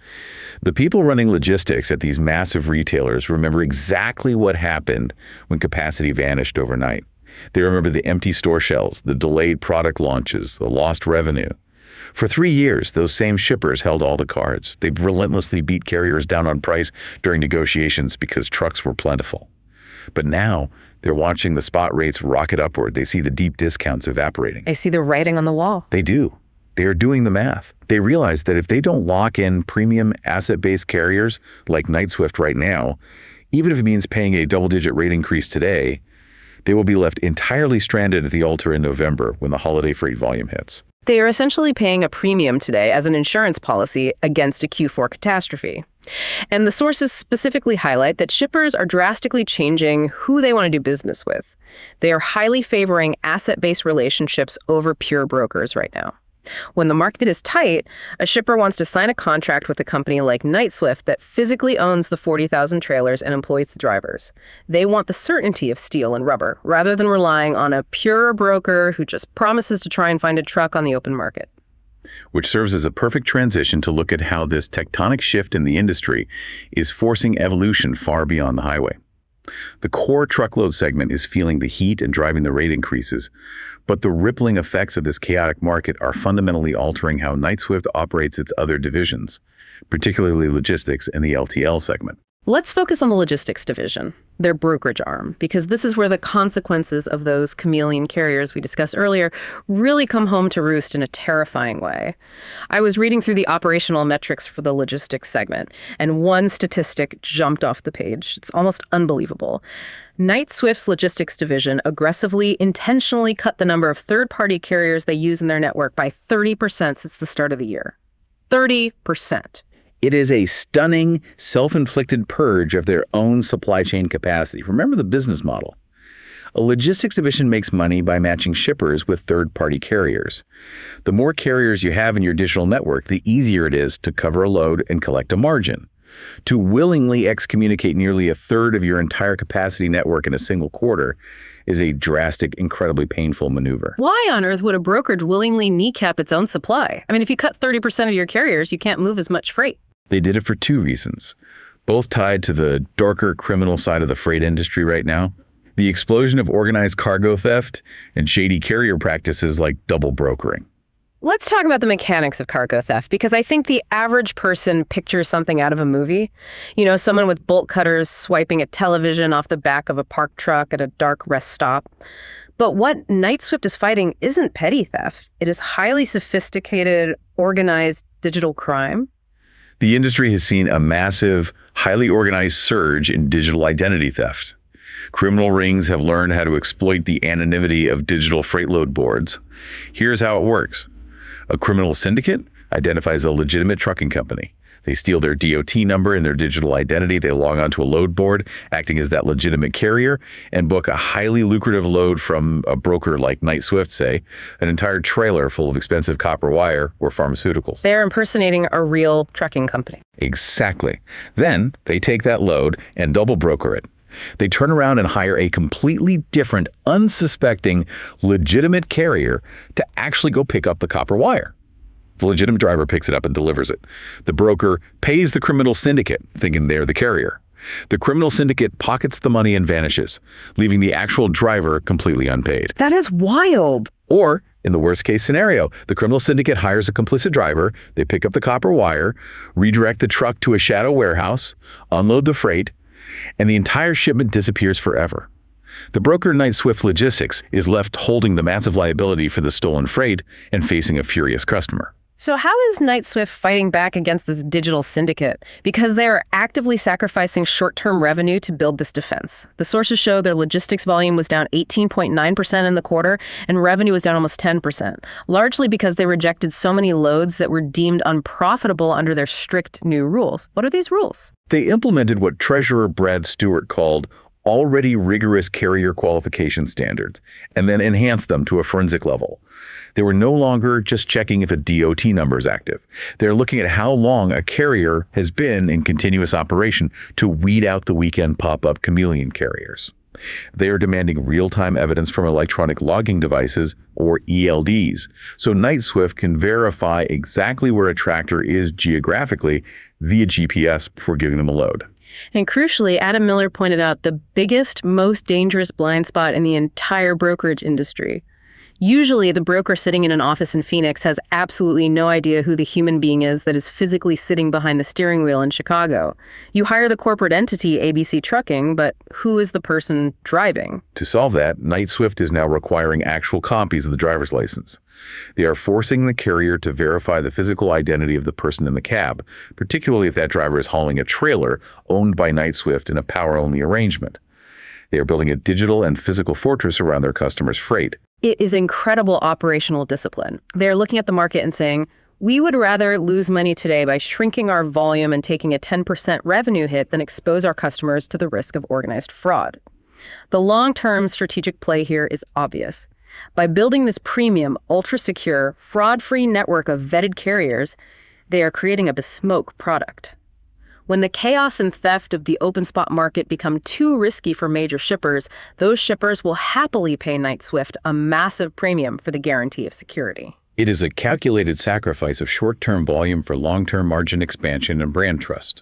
The people running logistics at these massive retailers remember exactly what happened when capacity vanished overnight. They remember the empty store shelves, the delayed product launches, the lost revenue. For 3 years, those same shippers held all the cards. They relentlessly beat carriers down on price during negotiations because trucks were plentiful. But now, they're watching the spot rates rocket upward. They see the deep discounts evaporating. I see the writing on the wall. They do. They are doing the math. They realize that if they don't lock in premium asset-based carriers like Knight-Swift right now, even if it means paying a double-digit rate increase today, they will be left entirely stranded at the altar in November when the holiday freight volume hits. They are essentially paying a premium today as an insurance policy against a Q4 catastrophe. And the sources specifically highlight that shippers are drastically changing who they want to do business with. They are highly favoring asset-based relationships over pure brokers right now. When the market is tight, a shipper wants to sign a contract with a company like Knight-Swift that physically owns the 40,000 trailers and employs the drivers. They want the certainty of steel and rubber, rather than relying on a pure broker who just promises to try and find a truck on the open market. Which serves as a perfect transition to look at how this tectonic shift in the industry is forcing evolution far beyond the highway. The core truckload segment is feeling the heat and driving the rate increases, but the rippling effects of this chaotic market are fundamentally altering how Knight-Swift operates its other divisions, particularly logistics and the LTL segment. Let's focus on the logistics division, their brokerage arm, because this is where the consequences of those chameleon carriers we discussed earlier really come home to roost in a terrifying way. I was reading through the operational metrics for the logistics segment, and one statistic jumped off the page. It's almost unbelievable. Knight-Swift's logistics division aggressively, intentionally cut the number of third-party carriers they use in their network by 30% since the start of the year. 30%. It is a stunning, self-inflicted purge of their own supply chain capacity. Remember the business model. A logistics division makes money by matching shippers with third-party carriers. The more carriers you have in your digital network, the easier it is to cover a load and collect a margin. To willingly excommunicate nearly a third of your entire capacity network in a single quarter is a drastic, incredibly painful maneuver. Why on earth would a brokerage willingly kneecap its own supply? I mean, if you cut 30% of your carriers, you can't move as much freight. They did it for 2 reasons, both tied to the darker criminal side of the freight industry right now. The explosion of organized cargo theft and shady carrier practices like double brokering. Let's talk about the mechanics of cargo theft, because I think the average person pictures something out of a movie. Someone with bolt cutters swiping a television off the back of a parked truck at a dark rest stop. But what Knight-Swift is fighting isn't petty theft. It is highly sophisticated, organized digital crime. The industry has seen a massive, highly organized surge in digital identity theft. Criminal rings have learned how to exploit the anonymity of digital freight load boards. Here's how it works. A criminal syndicate identifies a legitimate trucking company. They steal their DOT number and their digital identity. They log onto a load board, acting as that legitimate carrier, and book a highly lucrative load from a broker like Knight-Swift, say, an entire trailer full of expensive copper wire or pharmaceuticals. They're impersonating a real trucking company. Exactly. Then they take that load and double broker it. They turn around and hire a completely different, unsuspecting, legitimate carrier to actually go pick up the copper wire. The legitimate driver picks it up and delivers it. The broker pays the criminal syndicate, thinking they're the carrier. The criminal syndicate pockets the money and vanishes, leaving the actual driver completely unpaid. That is wild. Or, in the worst-case scenario, the criminal syndicate hires a complicit driver, they pick up the copper wire, redirect the truck to a shadow warehouse, unload the freight, and the entire shipment disappears forever. The broker Knight-Swift Logistics is left holding the massive liability for the stolen freight and facing a furious customer. So how is Knight-Swift fighting back against this digital syndicate? Because they are actively sacrificing short-term revenue to build this defense. The sources show their logistics volume was down 18.9% in the quarter, and revenue was down almost 10%, largely because they rejected so many loads that were deemed unprofitable under their strict new rules. What are these rules? They implemented what Treasurer Brad Stewart called already rigorous carrier qualification standards, and then enhanced them to a forensic level. They were no longer just checking if a DOT number is active. They're looking at how long a carrier has been in continuous operation to weed out the weekend pop-up chameleon carriers. They are demanding real-time evidence from electronic logging devices, or ELDs, so Knight-Swift can verify exactly where a tractor is geographically via GPS before giving them a load. And crucially, Adam Miller pointed out the biggest, most dangerous blind spot in the entire brokerage industry. Usually, the broker sitting in an office in Phoenix has absolutely no idea who the human being is that is physically sitting behind the steering wheel in Chicago. You hire the corporate entity, ABC Trucking, but who is the person driving? To solve that, Knight-Swift is now requiring actual copies of the driver's license. They are forcing the carrier to verify the physical identity of the person in the cab, particularly if that driver is hauling a trailer owned by Knight-Swift in a power-only arrangement. They are building a digital and physical fortress around their customers' freight. It is incredible operational discipline. They're looking at the market and saying, we would rather lose money today by shrinking our volume and taking a 10% revenue hit than expose our customers to the risk of organized fraud. The long-term strategic play here is obvious. By building this premium, ultra-secure, fraud-free network of vetted carriers, they are creating a bespoke product. When the chaos and theft of the open spot market become too risky for major shippers, those shippers will happily pay Knight-Swift a massive premium for the guarantee of security. It is a calculated sacrifice of short-term volume for long-term margin expansion and brand trust.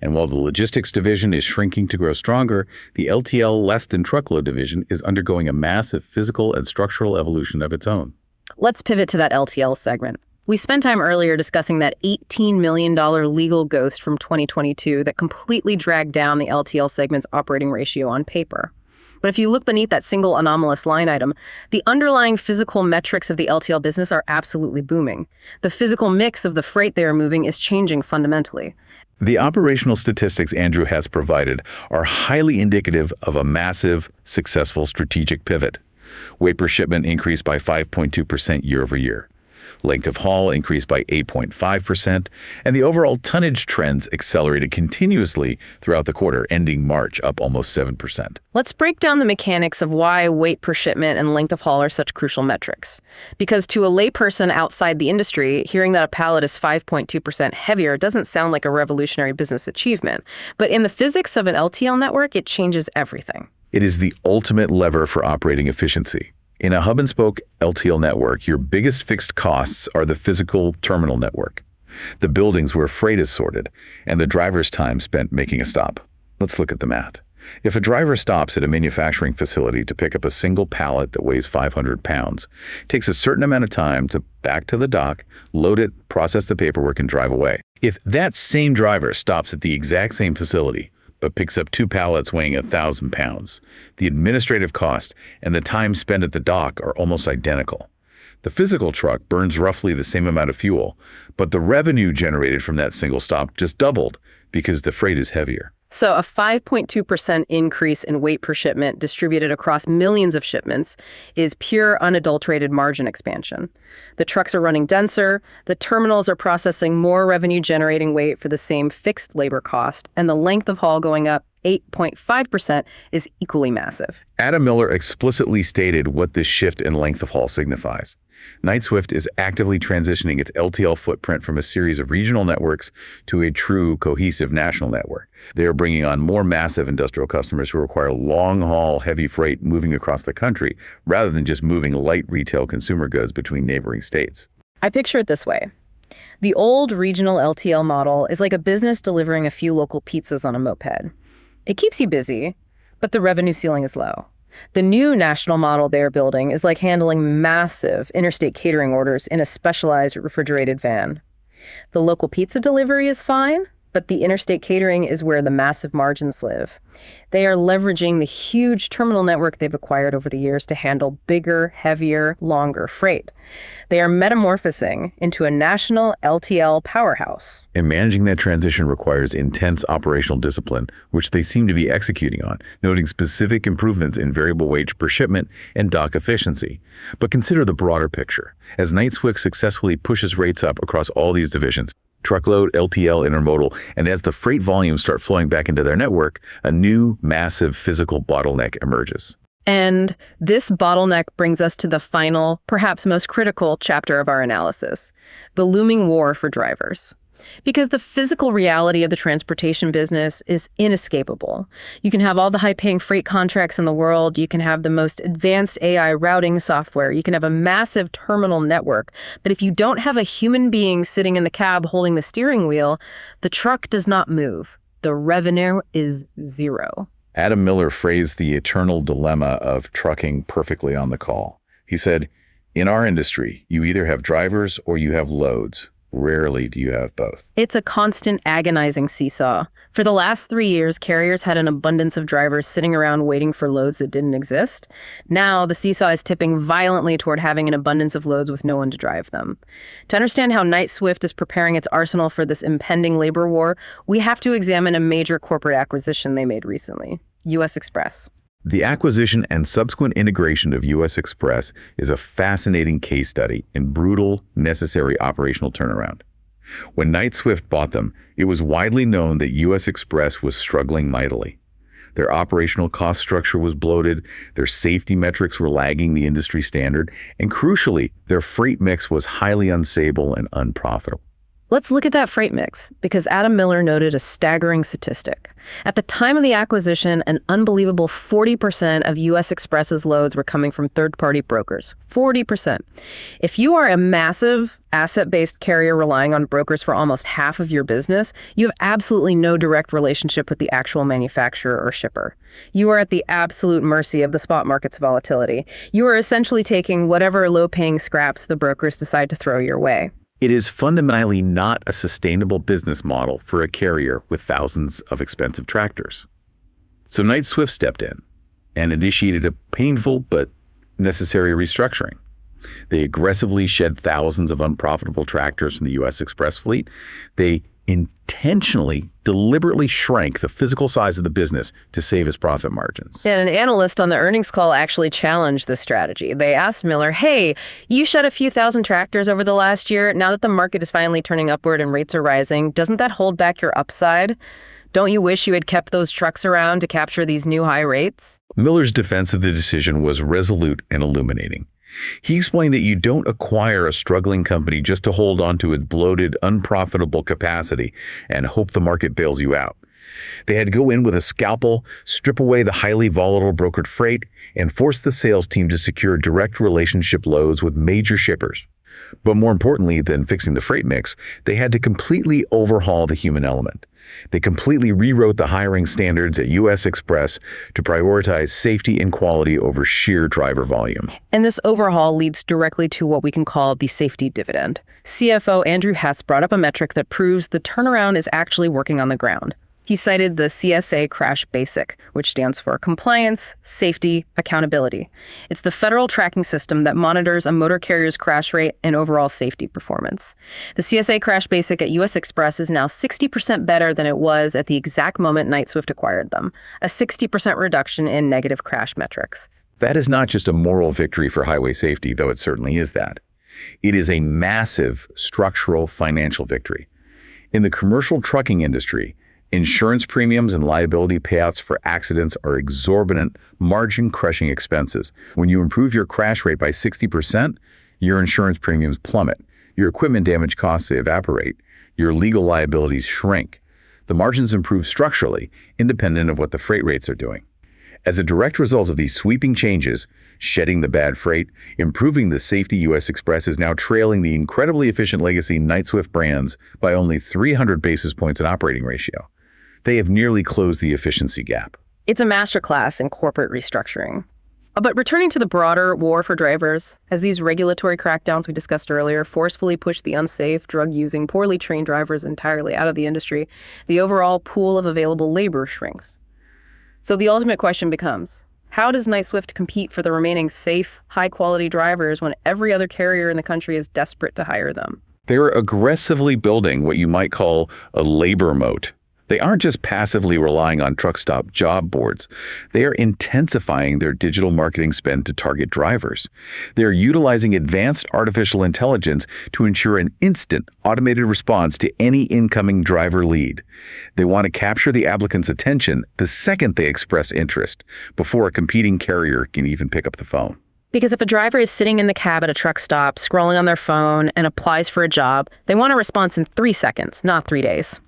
And while the logistics division is shrinking to grow stronger, the LTL less-than-truckload division is undergoing a massive physical and structural evolution of its own. Let's pivot to that LTL segment. We spent time earlier discussing that $18 million legal ghost from 2022 that completely dragged down the LTL segment's operating ratio on paper. But if you look beneath that single anomalous line item, the underlying physical metrics of the LTL business are absolutely booming. The physical mix of the freight they are moving is changing fundamentally. The operational statistics Andrew has provided are highly indicative of a massive, successful strategic pivot. Weight per shipment increased by 5.2% year over year. Length of haul increased by 8.5%, and the overall tonnage trends accelerated continuously throughout the quarter, ending March up almost 7%. Let's break down the mechanics of why weight per shipment and length of haul are such crucial metrics. Because to a layperson outside the industry, hearing that a pallet is 5.2% heavier doesn't sound like a revolutionary business achievement. But in the physics of an LTL network, it changes everything. It is the ultimate lever for operating efficiency. In a hub-and-spoke LTL network, your biggest fixed costs are the physical terminal network, the buildings where freight is sorted, and the driver's time spent making a stop. Let's look at the math. If a driver stops at a manufacturing facility to pick up a single pallet that weighs 500 pounds, it takes a certain amount of time to back to the dock, load it, process the paperwork, and drive away. If that same driver stops at the exact same facility, but picks up 2 pallets weighing 1,000 pounds, the administrative cost and the time spent at the dock are almost identical. The physical truck burns roughly the same amount of fuel, but the revenue generated from that single stop just doubled because the freight is heavier. So a 5.2% increase in weight per shipment distributed across millions of shipments is pure unadulterated margin expansion. The trucks are running denser, the terminals are processing more revenue-generating weight for the same fixed labor cost, and the length of haul going up 8.5% is equally massive. Adam Miller explicitly stated what this shift in length of haul signifies. Knight-Swift is actively transitioning its LTL footprint from a series of regional networks to a true cohesive national network. They are bringing on more massive industrial customers who require long-haul heavy freight moving across the country rather than just moving light retail consumer goods between neighboring states. I picture it this way. The old regional LTL model is like a business delivering a few local pizzas on a moped. It keeps you busy, but the revenue ceiling is low. The new national model they're building is like handling massive interstate catering orders in a specialized refrigerated van. The local pizza delivery is fine, but the interstate catering is where the massive margins live. They are leveraging the huge terminal network they've acquired over the years to handle bigger, heavier, longer freight. They are metamorphosing into a national LTL powerhouse. And managing that transition requires intense operational discipline, which they seem to be executing on, noting specific improvements in variable wage per shipment and dock efficiency. But consider the broader picture. As Knight-Swift successfully pushes rates up across all these divisions, truckload, LTL, intermodal, and as the freight volumes start flowing back into their network, a new, massive physical bottleneck emerges. And this bottleneck brings us to the final, perhaps most critical chapter of our analysis, the looming war for drivers. Because the physical reality of the transportation business is inescapable. You can have all the high-paying freight contracts in the world, you can have the most advanced AI routing software, you can have a massive terminal network, but if you don't have a human being sitting in the cab holding the steering wheel, the truck does not move. The revenue is zero. Adam Miller phrased the eternal dilemma of trucking perfectly on the call. He said, "In our industry, you either have drivers or you have loads. Rarely do you have both." It's a constant, agonizing seesaw. For the last 3 years, carriers had an abundance of drivers sitting around waiting for loads that didn't exist. Now, the seesaw is tipping violently toward having an abundance of loads with no one to drive them. To understand how Knight-Swift is preparing its arsenal for this impending labor war, we have to examine a major corporate acquisition they made recently, U.S. Express. The acquisition and subsequent integration of U.S. Express is a fascinating case study in brutal, necessary operational turnaround. When Knight-Swift bought them, it was widely known that U.S. Express was struggling mightily. Their operational cost structure was bloated, their safety metrics were lagging the industry standard, and crucially, their freight mix was highly unstable and unprofitable. Let's look at that freight mix, because Adam Miller noted a staggering statistic. At the time of the acquisition, an unbelievable 40% of U.S. Express's loads were coming from third-party brokers. 40%. If you are a massive asset-based carrier relying on brokers for almost half of your business, you have absolutely no direct relationship with the actual manufacturer or shipper. You are at the absolute mercy of the spot market's volatility. You are essentially taking whatever low-paying scraps the brokers decide to throw your way. It is fundamentally not a sustainable business model for a carrier with thousands of expensive tractors. So Knight-Swift stepped in and initiated a painful but necessary restructuring. They aggressively shed thousands of unprofitable tractors from the U.S. Express fleet. They intentionally, deliberately shrank the physical size of the business to save its profit margins. And an analyst on the earnings call actually challenged this strategy. They asked Miller, hey, you shed a few thousand tractors over the last year. Now that the market is finally turning upward and rates are rising, doesn't that hold back your upside? Don't you wish you had kept those trucks around to capture these new high rates? Miller's defense of the decision was resolute and illuminating. He explained that you don't acquire a struggling company just to hold on to its bloated, unprofitable capacity and hope the market bails you out. They had to go in with a scalpel, strip away the highly volatile brokered freight, and force the sales team to secure direct relationship loads with major shippers. But more importantly than fixing the freight mix, they had to completely overhaul the human element. They completely rewrote the hiring standards at U.S. Express to prioritize safety and quality over sheer driver volume. And this overhaul leads directly to what we can call the safety dividend. CFO Andrew Hess brought up a metric that proves the turnaround is actually working on the ground. He cited the CSA Crash Basic, which stands for Compliance, Safety, Accountability. It's the federal tracking system that monitors a motor carrier's crash rate and overall safety performance. The CSA Crash Basic at U.S. Express is now 60% better than it was at the exact moment Knight-Swift acquired them, a 60% reduction in negative crash metrics. That is not just a moral victory for highway safety, though it certainly is that. It is a massive structural financial victory. In the commercial trucking industry, insurance premiums and liability payouts for accidents are exorbitant, margin-crushing expenses. When you improve your crash rate by 60%, your insurance premiums plummet, your equipment damage costs evaporate, your legal liabilities shrink. The margins improve structurally, independent of what the freight rates are doing. As a direct result of these sweeping changes, shedding the bad freight, improving the safety, U.S. Express is now trailing the incredibly efficient legacy Knight-Swift brands by only 300 basis points in operating ratio. They have nearly closed the efficiency gap. It's a masterclass in corporate restructuring. But returning to the broader war for drivers, as these regulatory crackdowns we discussed earlier forcefully push the unsafe, drug-using, poorly trained drivers entirely out of the industry, the overall pool of available labor shrinks. So the ultimate question becomes, how does Knight-Swift compete for the remaining safe, high-quality drivers when every other carrier in the country is desperate to hire them? They're aggressively building what you might call a labor moat. They aren't just passively relying on truck stop job boards. They are intensifying their digital marketing spend to target drivers. They are utilizing advanced artificial intelligence to ensure an instant automated response to any incoming driver lead. They want to capture the applicant's attention the second they express interest, before a competing carrier can even pick up the phone. Because if a driver is sitting in the cab at a truck stop, scrolling on their phone, and applies for a job, they want a response in 3 seconds, not 3 days.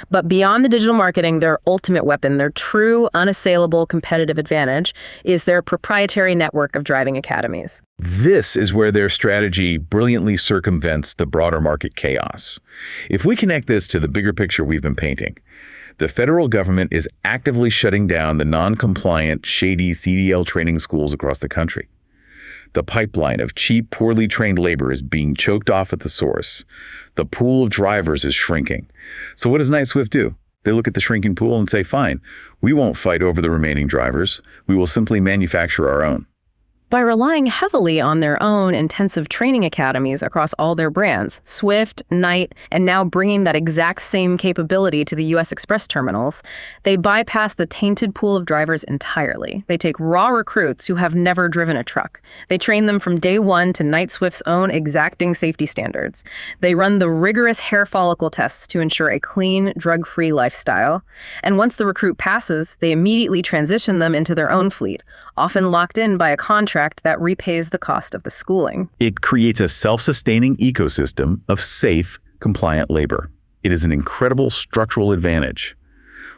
But beyond the digital marketing, their ultimate weapon, their true, unassailable competitive advantage, is their proprietary network of driving academies. This is where their strategy brilliantly circumvents the broader market chaos. If we connect this to the bigger picture we've been painting, the federal government is actively shutting down the non-compliant, shady CDL training schools across the country. The pipeline of cheap, poorly trained labor is being choked off at the source. The pool of drivers is shrinking. So what does Knight-Swift do? They look at the shrinking pool and say, fine, we won't fight over the remaining drivers. We will simply manufacture our own. By relying heavily on their own intensive training academies across all their brands, Swift, Knight, and now bringing that exact same capability to the U.S. Express terminals, they bypass the tainted pool of drivers entirely. They take raw recruits who have never driven a truck. They train them from day one to Knight-Swift's own exacting safety standards. They run the rigorous hair follicle tests to ensure a clean, drug-free lifestyle. And once the recruit passes, they immediately transition them into their own fleet, often locked in by a contract that repays the cost of the schooling. It creates a self-sustaining ecosystem of safe, compliant labor. It is an incredible structural advantage.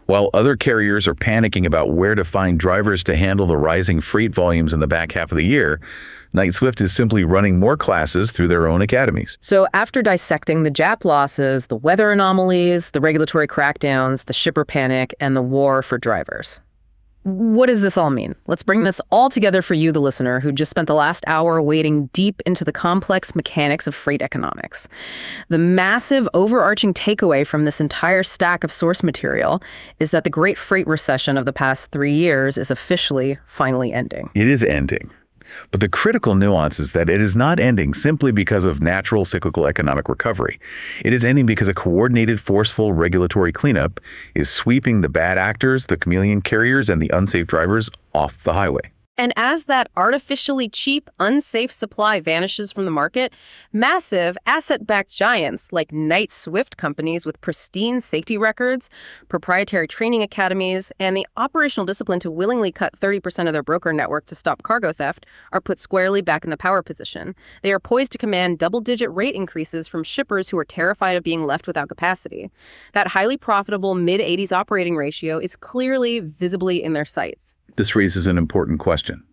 While other carriers are panicking about where to find drivers to handle the rising freight volumes in the back half of the year, Knight-Swift is simply running more classes through their own academies. So after dissecting the JAP losses, the weather anomalies, the regulatory crackdowns, the shipper panic, and the war for drivers, what does this all mean? Let's bring this all together for you, the listener, who just spent the last hour wading deep into the complex mechanics of freight economics. The massive overarching takeaway from this entire stack of source material is that the great freight recession of the past 3 years is officially, finally ending. It is ending. But the critical nuance is that it is not ending simply because of natural cyclical economic recovery. It is ending because a coordinated, forceful regulatory cleanup is sweeping the bad actors, the chameleon carriers, and the unsafe drivers off the highway. And as that artificially cheap, unsafe supply vanishes from the market, massive asset-backed giants like Knight-Swift companies with pristine safety records, proprietary training academies, and the operational discipline to willingly cut 30% of their broker network to stop cargo theft are put squarely back in the power position. They are poised to command double-digit rate increases from shippers who are terrified of being left without capacity. That highly profitable mid-80s operating ratio is clearly visibly in their sights. This raises an important question.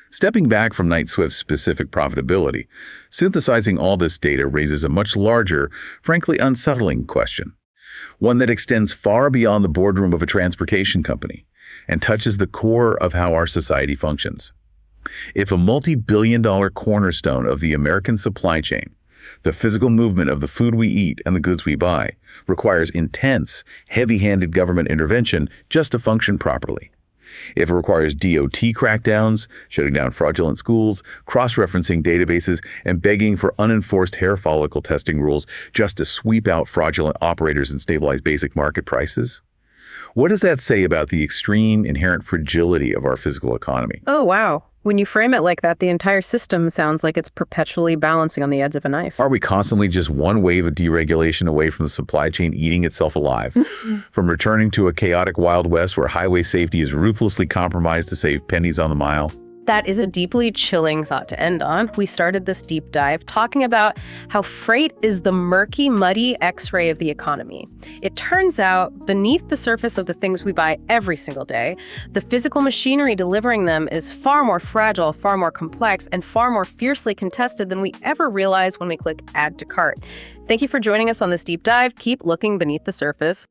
Stepping back from Knight-Swift's specific profitability, synthesizing all this data raises a much larger, frankly unsettling question. One that extends far beyond the boardroom of a transportation company and touches the core of how our society functions. If a multi-billion-dollar cornerstone of the American supply chain, the physical movement of the food we eat and the goods we buy, requires intense, heavy-handed government intervention just to function properly, if it requires DOT crackdowns, shutting down fraudulent schools, cross-referencing databases, and begging for unenforced hair follicle testing rules just to sweep out fraudulent operators and stabilize basic market prices, what does that say about the extreme inherent fragility of our physical economy? Oh, wow. When you frame it like that, the entire system sounds like it's perpetually balancing on the edge of a knife. Are we constantly just one wave of deregulation away from the supply chain eating itself alive? From returning to a chaotic Wild West where highway safety is ruthlessly compromised to save pennies on the mile? That is a deeply chilling thought to end on. We started this deep dive talking about how freight is the murky, muddy X-ray of the economy. It turns out, beneath the surface of the things we buy every single day, the physical machinery delivering them is far more fragile, far more complex, and far more fiercely contested than we ever realize when we click Add to Cart. Thank you for joining us on this deep dive. Keep looking beneath the surface.